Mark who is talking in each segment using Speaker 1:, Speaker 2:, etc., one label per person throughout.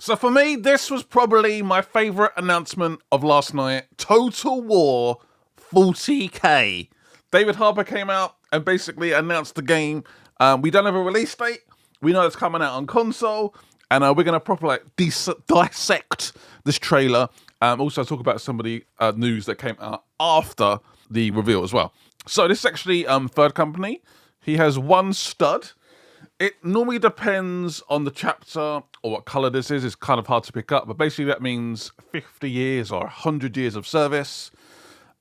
Speaker 1: So for me, this was probably my favorite announcement of last night. Total War 40K. David Harper came out and basically announced the game. We don't have a release date. We know it's coming out on console. And we're going to properly dissect this trailer. Also talk about some of the news that came out after the reveal as well. So this is actually third company. He has one stud. It normally depends on the chapter or what color this is. It's kind of hard to pick up, but basically that means 50 years or 100 years of service.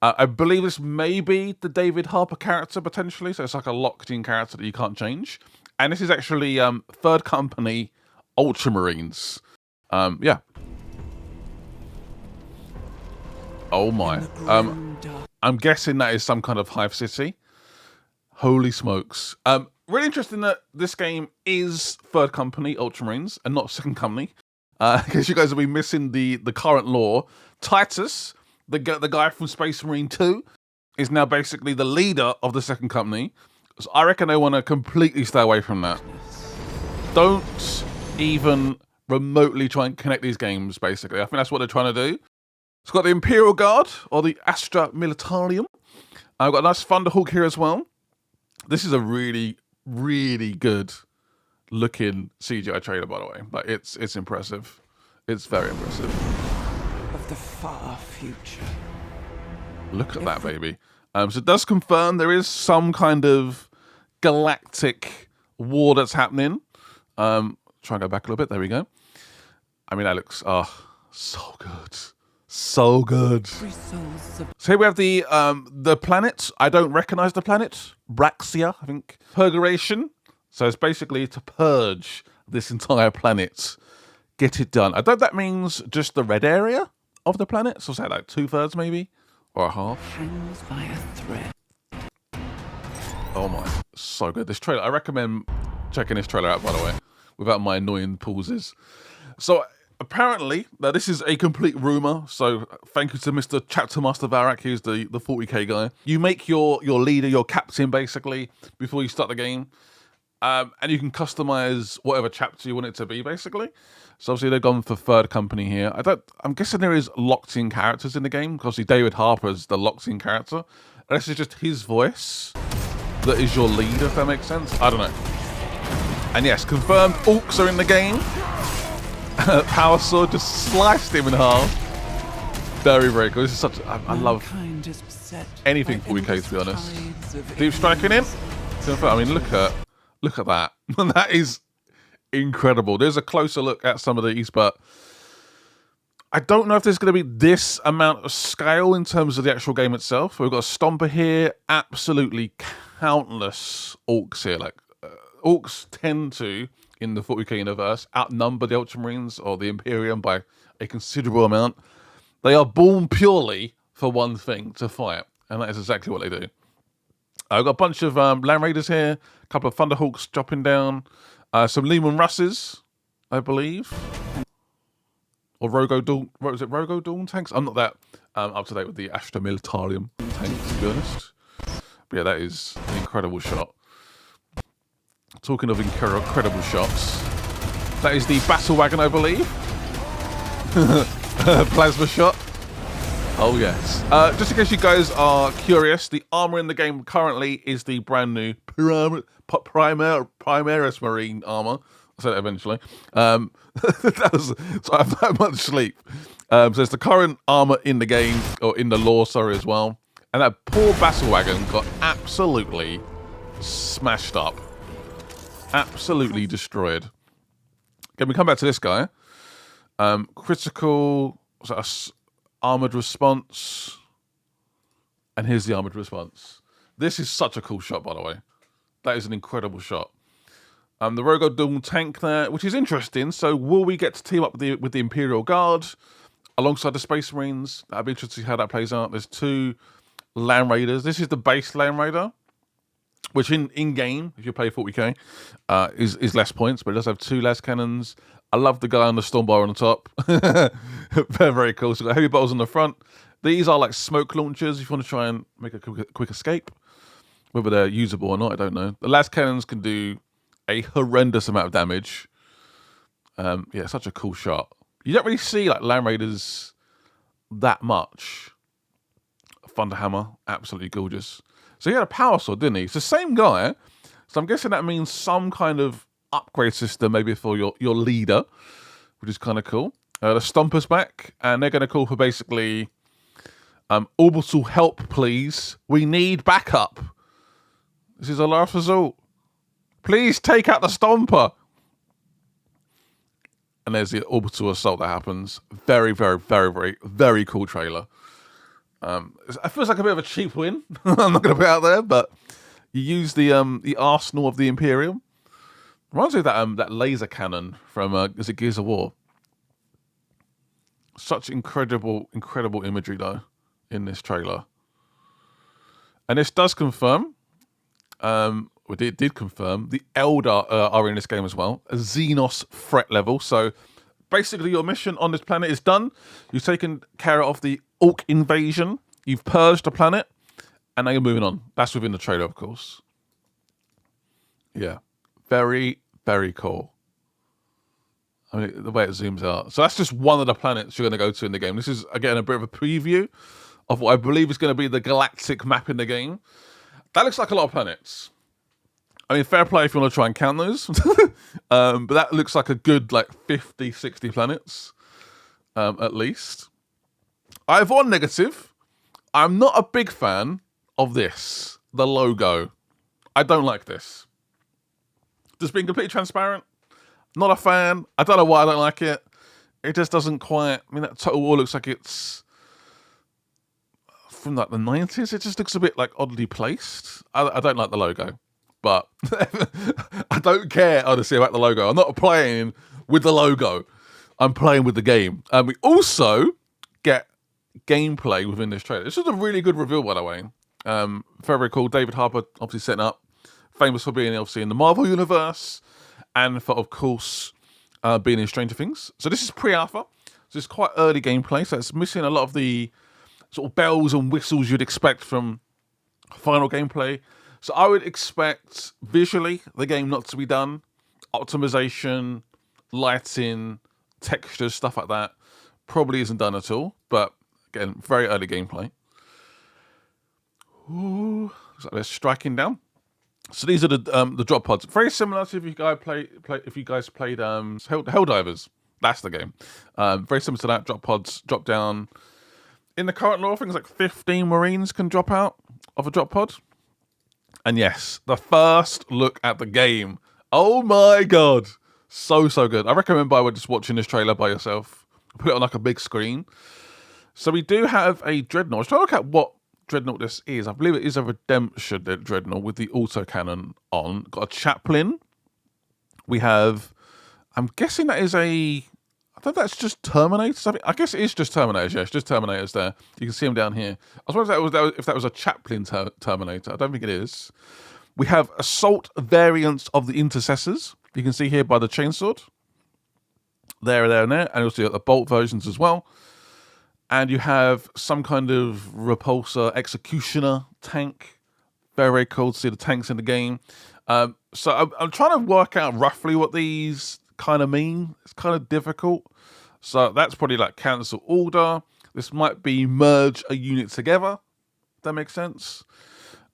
Speaker 1: I believe this may be the David Harper character potentially, so it's like a locked-in character that you can't change. And this is actually third company Ultramarines. Yeah. Oh my. I'm guessing that is some kind of hive city. Holy smokes. Really interesting that this game is third company Ultramarines and not second company. Because you guys will be missing the current lore. Titus, the guy from Space Marine 2, is now basically the leader of the second company. So I reckon they want to completely stay away from that. Don't even remotely try and connect these games, basically. I think that's what they're trying to do. It's got the Imperial Guard, or the Astra Militarium. I've got a nice Thunderhawk here as well. This is a really, really good looking CGI trailer, by the way. Like it's impressive. It's very impressive.
Speaker 2: Of the far future.
Speaker 1: Look at that, baby. So it does confirm there is some kind of galactic war that's happening. Try and go back a little bit. There we go. I mean, that looks so good. So good. So here we have the planet. I don't recognize the planet. Braxia, I think. Purgation. So it's basically to purge this entire planet. Get it done. I don't know if that means just the red area of the planet. So say like 2/3 maybe? Or a half.
Speaker 2: Hangs by a thread.
Speaker 1: Oh my. So good. This trailer. I recommend checking this trailer out, by the way. Without my annoying pauses. So apparently, now this is a complete rumor, so thank you to Mr. Chapter Master Varak, who's the 40k guy. You make your leader, your captain, basically, before you start the game. And you can customize whatever chapter you want it to be, basically. So obviously they've gone for third company here. I'm guessing there is locked-in characters in the game, because obviously David Harper's the locked-in character. And this is just his voice that is your leader, if that makes sense. I don't know. And yes, confirmed orcs are in the game. Power Sword just sliced him in half. Very, very cool. This is such... I love anything 40k, to be honest. Deep striking in. I mean, look at that. That is incredible. There's a closer look at some of these, but I don't know if there's going to be this amount of scale in terms of the actual game itself. We've got a Stomper here. Absolutely countless orcs here. Like, orcs tend to, in the 40k universe, outnumber the Ultramarines or the Imperium by a considerable amount. They are born purely for one thing, to fight. And that is exactly what they do. I've got a bunch of Land Raiders here, a couple of Thunderhawks dropping down, some Lehman Russes, I believe. Or Rogo Dawn tanks? I'm not that up to date with the Astra Militarium tanks, to be honest. But yeah, that is an incredible shot. Talking of incredible shots, that is the battle wagon, I believe. Plasma shot. Oh yes. Just in case you guys are curious, the armor in the game currently is the brand new Primaris Marine armor. I'll say that eventually. So I've not had much sleep. So it's the current armor in the game, or in the lore, sorry, as well. And that poor battle wagon got absolutely smashed up. Absolutely destroyed. Okay, we come back to this guy. Critical armored response. And here's the armored response. This is such a cool shot, by the way. That is an incredible shot. The Rogo Dawn tank there, which is interesting. So will we get to team up with the Imperial Guard alongside the Space Marines? I'd be interested to see how that plays out. There's two Land Raiders. This is the base Land Raider, which in game, if you play 40k, is less points, but it does have two las cannons. I love the guy on the Stormbar on the top. Very, very cool. So we've got heavy bottles on the front. These are like smoke launchers if you want to try and make a quick escape. Whether they're usable or not, I don't know. The las cannons can do a horrendous amount of damage. Yeah, such a cool shot. You don't really see like Land Raiders that much. Thunderhammer, absolutely gorgeous. So he had a power sword, didn't he? It's the same guy. So I'm guessing that means some kind of upgrade system, maybe for your leader, which is kind of cool. The Stomper's back, and they're going to call for basically orbital help, please. We need backup. This is a last resort. Please take out the Stomper. And there's the orbital assault that happens. Very, very, very, very, very cool trailer. It feels like a bit of a cheap win. I'm not going to put it out there, but you use the arsenal of the Imperium. Reminds me of that laser cannon from is it Gears of War? Such incredible imagery though in this trailer, and this does confirm. It did confirm the Eldar are in this game as well, a Xenos threat level. So basically, your mission on this planet is done. You've taken care of the Orc invasion. You've purged the planet, and now you're moving on. That's within the trailer, of course. Yeah, very, very cool. I mean, the way it zooms out. So that's just one of the planets you're going to go to in the game. This is, again, a bit of a preview of what I believe is going to be the galactic map in the game. That looks like a lot of planets. I mean, fair play if you want to try and count those. But that looks like a good, 50, 60 planets, at least. I have one negative. I'm not a big fan of this, the logo. I don't like this. Just being completely transparent. Not a fan. I don't know why I don't like it. It just doesn't quite... I mean, that Total War looks like it's from the 90s. It just looks a bit oddly placed. I don't like the logo. But I don't care, honestly, about the logo. I'm not playing with the logo. I'm playing with the game. We also get gameplay within this trailer. This is a really good reveal, by the way. Very, very cool. David Harbour, obviously setting up. Famous for being, obviously, in the Marvel Universe. And for, of course, being in Stranger Things. So this is pre-alpha. So it's quite early gameplay. So it's missing a lot of the sort of bells and whistles you'd expect from final gameplay. So I would expect visually the game not to be done. Optimization, lighting, textures, stuff like that probably isn't done at all. But again, very early gameplay. Ooh, looks like they're striking down. So these are the drop pods. Very similar to if you guys played Helldivers. That's the game. Very similar to that. Drop pods drop down. In the current lore, things like 15 Marines can drop out of a drop pod. And yes, the first look at the game. Oh my god. So good. I recommend just watching this trailer by yourself. Put it on a big screen. So we do have a Dreadnought. I was trying to look at what Dreadnought this is. I believe it is a Redemption Dreadnought with the autocannon on. Got a Chaplain. We have... I'm guessing that is a... I think that's just Terminators. I guess it is just Terminators. Yeah, it's just Terminators there. You can see them down here. I was wondering if that was a Chaplain Terminator. I don't think it is. We have Assault variants of the Intercessors. You can see here by the chainsword. There, and there. And also the Bolt versions as well. And you have some kind of Repulsor Executioner tank. Very, very cool to see the tanks in the game. So I'm trying to work out roughly what these kind of mean. It's kind of difficult. So that's probably cancel order. This might be merge a unit together. If that makes sense.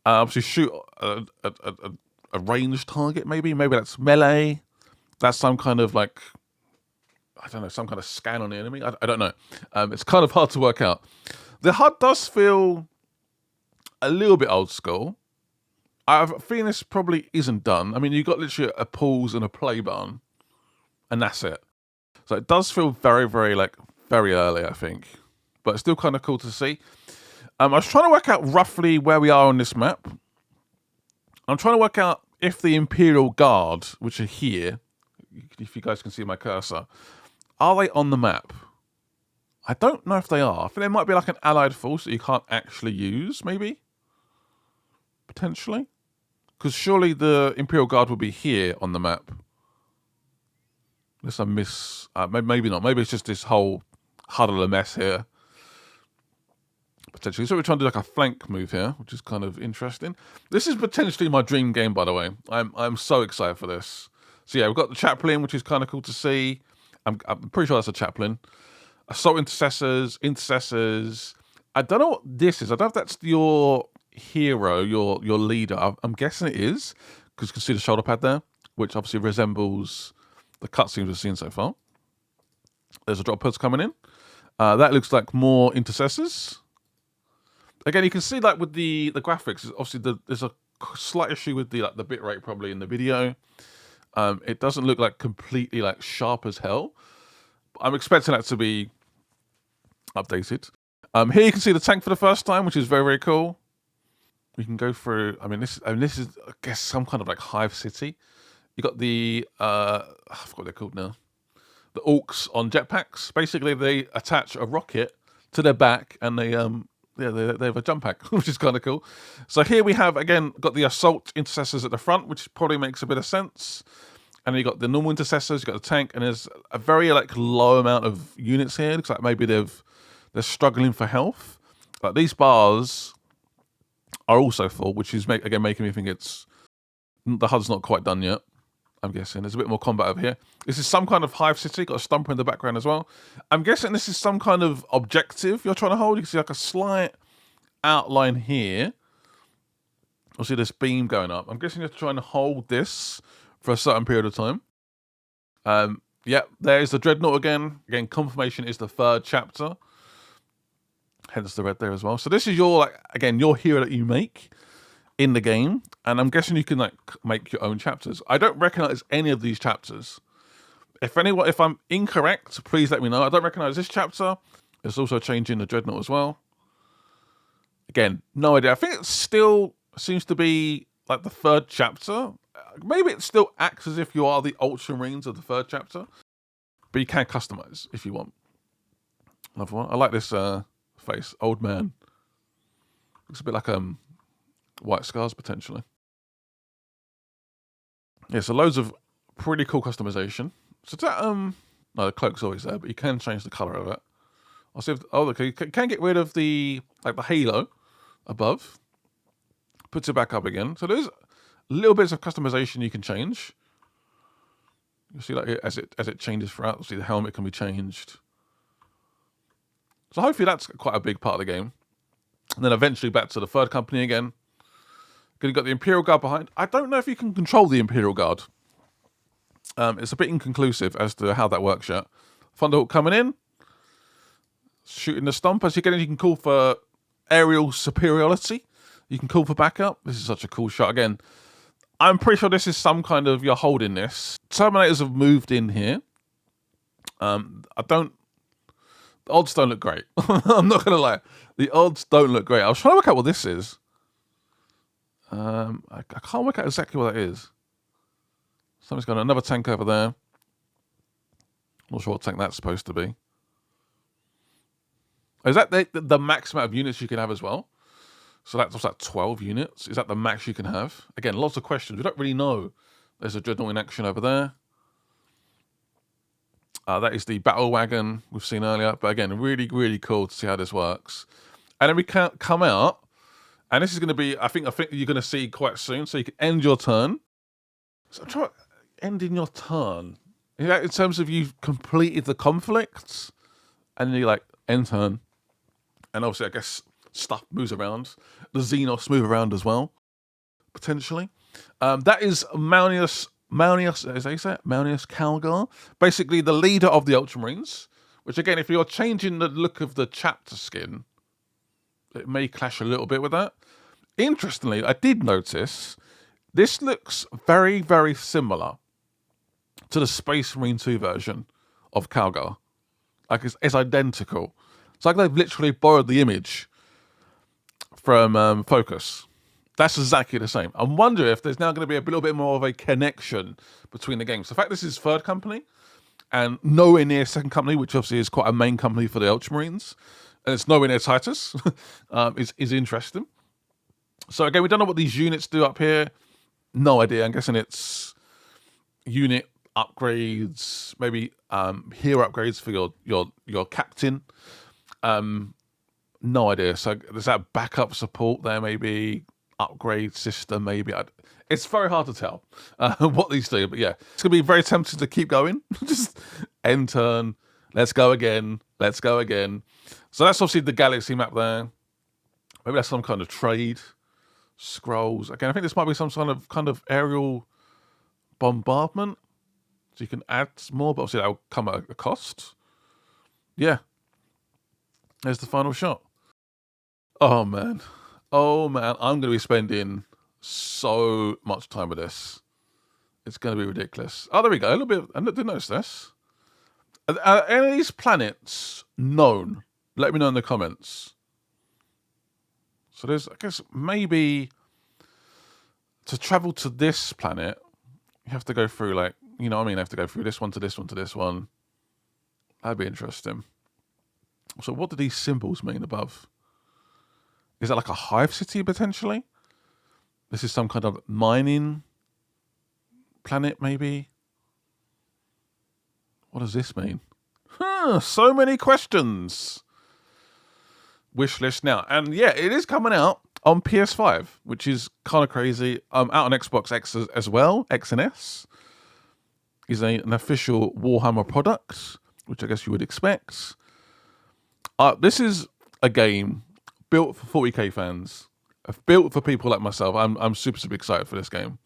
Speaker 1: Obviously shoot a ranged target maybe. Maybe that's melee. That's some kind of I don't know, some kind of scan on the enemy. I don't know. It's kind of hard to work out. The HUD does feel a little bit old school. I have a feeling this probably isn't done. I mean, you've got literally a pause and a play button. And that's it. So it does feel very, very, very early, I think. But it's still kind of cool to see. I was trying to work out roughly where we are on this map. I'm trying to work out if the Imperial Guard, which are here, if you guys can see my cursor, are they on the map? I don't know if they are. I think they might be an allied force that you can't actually use, maybe? Potentially? Because surely the Imperial Guard will be here on the map. Unless I miss... maybe not. Maybe it's just this whole huddle of mess here. Potentially. So we're trying to do a flank move here, which is kind of interesting. This is potentially my dream game, by the way. I'm so excited for this. So yeah, we've got the Chaplain, which is kind of cool to see. I'm pretty sure that's a chaplain. Assault intercessors. I don't know what this is. I don't know if that's your hero, your leader. I'm guessing it is, because you can see the shoulder pad there, which obviously resembles the cutscenes we've seen so far. There's a drop pods coming in. That looks like more intercessors. Again, you can see like with the graphics, obviously there's a slight issue with the bit rate probably in the video. It doesn't look like completely like sharp as hell. I'm expecting that to be updated. Here you can see the tank for the first time, which is very, very cool. We can go through. I mean, this is I guess some kind of like hive city. You got the I forgot what they're called now. The orcs on jetpacks. Basically, they attach a rocket to their back, and they have a jump pack, which is kind of cool. So here we have again got the assault intercessors at the front, which probably makes a bit of sense. And then you got the normal intercessors, you got the tank, and there's a very like low amount of units here. It looks like maybe they're struggling for health. Like these bars are also full, which is again making me think the HUD's not quite done yet. I'm guessing there's a bit more combat over here. This is some kind of hive city. Got a stumper in the background as well. I'm guessing this is some kind of objective you're trying to hold. You can see like a slight outline here. You'll see this beam going up. I'm guessing you're trying to hold this for a certain period of time. Yep, there's the Dreadnought again. Again, confirmation is the 3rd chapter. Hence the red there as well. So this is your your hero that you make in the game, and I'm guessing you can like make your own chapters. I don't recognize any of these chapters. If I'm incorrect, please let me know. I don't recognize this chapter. It's also changing the Dreadnought as well. Again, no idea. I think it still seems to be like the 3rd chapter. Maybe it still acts as if you are the Ultramarines of the 3rd chapter, but you can customize if you want. Another one. I like this face, old man. Looks a bit like White Scars potentially. Yeah, so loads of pretty cool customization. So that no, the cloak's always there, but you can change the color of it. I'll see if okay, you can get rid of the halo above. Puts it back up again. So there's little bits of customization you can change. You see like as it changes throughout. See the helmet can be changed. So hopefully that's quite a big part of the game. And then eventually back to the 3rd company again. You've got the Imperial Guard behind. I don't know if you can control the Imperial Guard. It's a bit inconclusive as to how that works yet. Thunderhawk coming in. Shooting the Stompers. Again, you can call for aerial superiority. You can call for backup. This is such a cool shot. Again, I'm pretty sure this is some kind of, you're holding this. Terminators have moved in here. The odds don't look great. I'm not going to lie. The odds don't look great. I was trying to work out what this is. I can't work out exactly what that is. Somebody's got another tank over there. Not sure what tank that's supposed to be. Is that the max amount of units you can have as well? So that's like 12 units. Is that the max you can have? Again, lots of questions. We don't really know. There's a Dreadnought in action over there. That is the battle wagon we've seen earlier. But again, really, really cool to see how this works. And then we can come out. And this is going to be, I think you're going to see quite soon. So you can end your turn. So I'm trying ending your turn. In terms of you've completed the conflict. And then you like end turn. And obviously, I guess stuff moves around. The Xenos move around as well, potentially. That is Maunius, as they say, Maunius Calgar, basically the leader of the Ultramarines. Which again, if you're changing the look of the chapter skin, it may clash a little bit with that. Interestingly, I did notice this looks very, very similar to the Space Marine 2 version of Calgar. Like it's identical. It's like they've literally borrowed the image from Focus. That's exactly the same. I wonder if there's now going to be a little bit more of a connection between the games. The fact this is 3rd company and nowhere near 2nd company, which obviously is quite a main company for the Ultramarines, and it's nowhere near Titus, is interesting. So again, we don't know what these units do up here. No idea. I'm guessing it's unit upgrades, maybe hero upgrades for your captain. No idea. So there's that backup support there, maybe upgrade system, maybe. It's very hard to tell what these do, but yeah, it's gonna be very tempting to keep going, just end turn. Let's go again. Let's go again. So that's obviously the galaxy map there. Maybe that's some kind of trade. Scrolls. Again, I think this might be some kind of aerial bombardment. So you can add more, but obviously that'll come at a cost. Yeah. There's the final shot. Oh, man. Oh, man. I'm going to be spending so much time with this. It's going to be ridiculous. Oh, there we go. A little bit. I didn't notice this. Are any of these planets known? Let me know in the comments. So there's, I guess, maybe to travel to this planet, you have to go through, like, you know what I mean? I have to go through this one to this one to this one. That'd be interesting. So what do these symbols mean above? Is that like a hive city, potentially? This is some kind of mining planet, maybe? What does this mean? So many questions. Wish list now. And yeah, it is coming out on PS5, which is kind of crazy. Out on Xbox X as well. X and S is an official Warhammer product, which I guess you would expect. This is a game built for 40k fans, built for people like myself. I'm super, super excited for this game.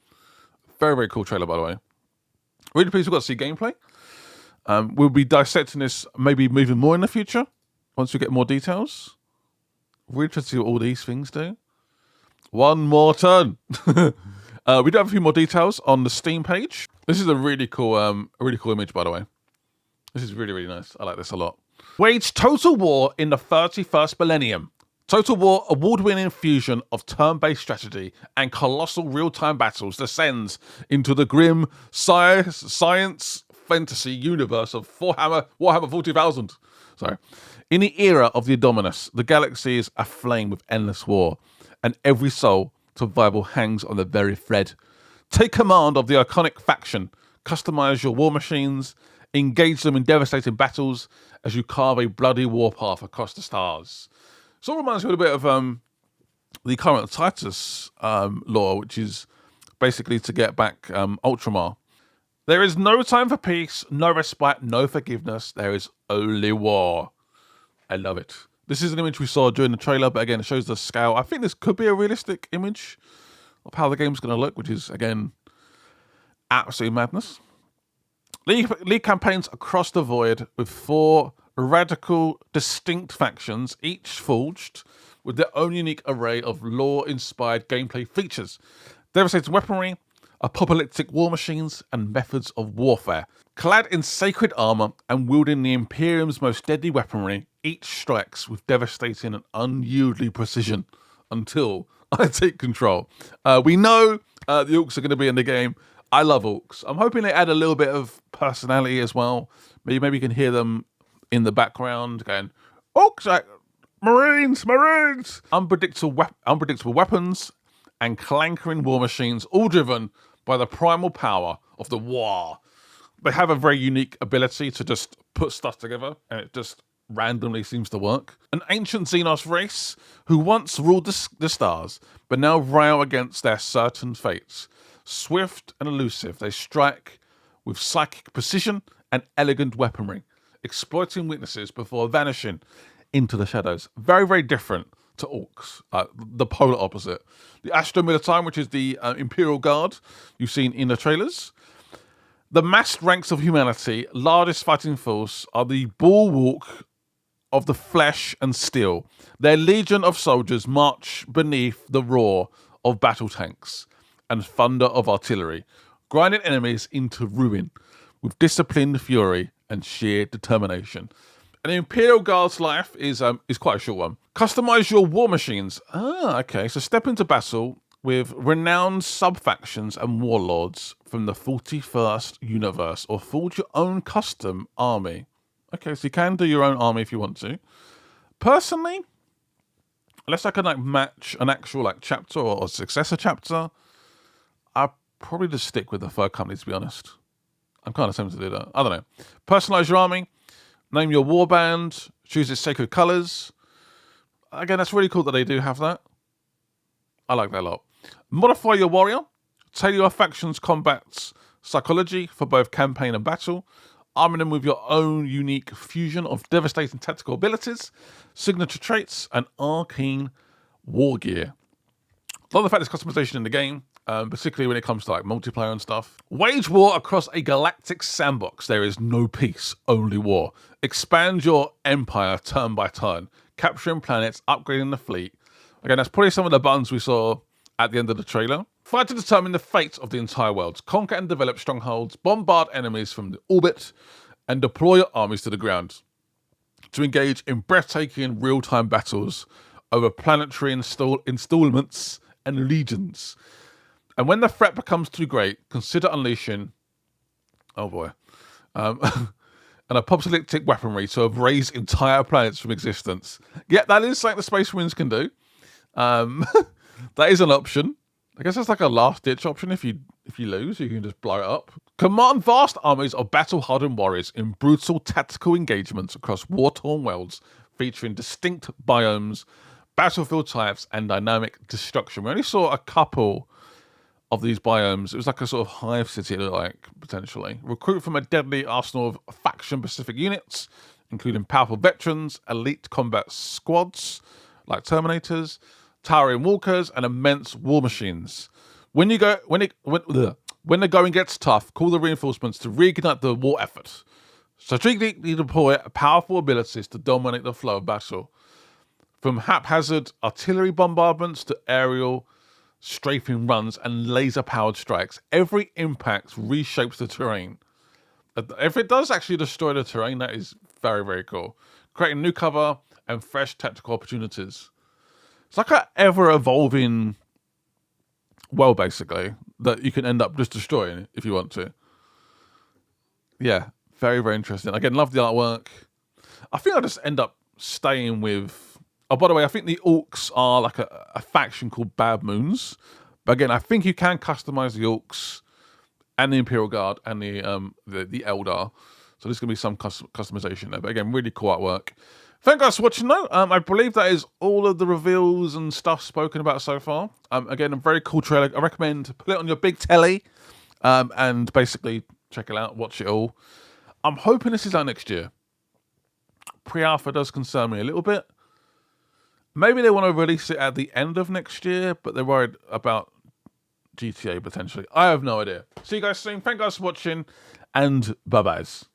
Speaker 1: Very, very cool trailer, by the way. Really pleased we got to see gameplay. We'll be dissecting this maybe moving more in the future once we get more details. Really interested to see what all these things do. One more turn. We do have a few more details on the Steam page. This is a really cool image, by the way. This is really, really nice. I like this a lot. Wage total war in the 31st millennium. Total War award-winning fusion of turn-based strategy and colossal real-time battles descends into the grim science fantasy universe of Warhammer 40,000. Sorry. In the era of the Indominus, the galaxy is aflame with endless war, and every soul survival hangs on the very thread. Take command of the iconic faction, customize your war machines, engage them in devastating battles as you carve a bloody warpath across the stars. So it reminds me a bit of the current Titus lore, which is basically to get back Ultramar. There is no time for peace, no respite, no forgiveness. There is only war. I love it. This is an image we saw during the trailer, but again, it shows the scale. I think this could be a realistic image of how the game's going to look, which is, again, absolute madness. League campaigns across the void with 4 radical, distinct factions, each forged with their own unique array of lore-inspired gameplay features, devastating weaponry, apocalyptic war machines, and methods of warfare. Clad in sacred armor and wielding the Imperium's most deadly weaponry, each strikes with devastating and unyieldly precision until I take control. We know the orcs are going to be in the game. I love orcs. I'm hoping they add a little bit of personality as well. Maybe you can hear them in the background going, orcs, like, Marines. Unpredictable weapons and clankering war machines, all driven by the primal power of the war. They have a very unique ability to just put stuff together, and it just randomly seems to work. An ancient Xenos race who once ruled the stars, but now rail against their certain fates. Swift and elusive, they strike with psychic precision and elegant weaponry, exploiting weaknesses before vanishing into the shadows. Very, very different to orcs, the polar opposite. The Astra Militime, which is the Imperial Guard you've seen in the trailers. The massed ranks of humanity, largest fighting force, are the bulwark of the flesh and steel. Their legion of soldiers march beneath the roar of battle tanks and thunder of artillery, grinding enemies into ruin with disciplined fury and sheer determination. An Imperial Guard's life is quite a short one. Customize your war machines. Okay. So step into battle with renowned sub-factions and warlords from the 41st universe, or forge your own custom army. Okay, so you can do your own army if you want to. Personally, unless I can like match an actual like chapter or a successor chapter, I'll probably just stick with the third company, to be honest. I'm kind of tempted to do that. I don't know. Personalize your army. Name your warband. Choose its sacred colors. Again, that's really cool that they do have that. I like that a lot. Modify your warrior. Tailor your faction's combat's psychology for both campaign and battle. arming them with your own unique fusion of devastating tactical abilities, signature traits, and arcane war gear. Love the fact there's customization in the game, particularly when it comes to like multiplayer and stuff. Wage war across a galactic sandbox. There is no peace, only war. Expand your empire turn by turn, capturing planets, upgrading the fleet. Again, that's probably some of the buttons we saw at the end of the trailer. Fight to determine the fate of the entire world. Conquer and develop strongholds, bombard enemies from the orbit, and deploy your armies to the ground to engage in breathtaking real-time battles over planetary installments and legions. And when the threat becomes too great, consider unleashing, oh boy, an apocalyptic weaponry to erase entire planets from existence. Yeah, that is something the Space Marines can do. That is an option. I guess that's like a last-ditch option. If you lose, you can just blow it up. Command vast armies of battle-hardened warriors in brutal tactical engagements across war-torn worlds, featuring distinct biomes, battlefield types, and dynamic destruction. We only saw a couple of these biomes. It was like a sort of hive city, it looked like, potentially. Recruit from a deadly arsenal of faction-specific units, including powerful veterans, elite combat squads, like Terminators, towering walkers, and immense war machines. When the going gets tough, call the reinforcements to reignite the war effort. Strategically deploy powerful abilities to dominate the flow of battle. From haphazard artillery bombardments to aerial strafing runs and laser-powered strikes, every impact reshapes the terrain. If it does actually destroy the terrain, that is very, very cool. Creating new cover and fresh tactical opportunities. It's like an ever-evolving world, basically, that you can end up just destroying if you want to. Yeah, very, very interesting. Again, love the artwork. I think I'll just end up staying with... Oh, by the way, I think the Orcs are like a faction called Bad Moons. But again, I think you can customize the Orcs and the Imperial Guard and the Eldar. So there's going to be some customization there. But again, really cool artwork. Thank you guys for watching though. I believe that is all of the reveals and stuff spoken about so far. Again, a very cool trailer. I recommend put it on your big telly and basically check it out, watch it all. I'm hoping this is out next year. Pre-alpha does concern me a little bit. Maybe they want to release it at the end of next year, but they're worried about GTA potentially. I have no idea. See you guys soon. Thank you guys for watching and bye-byes.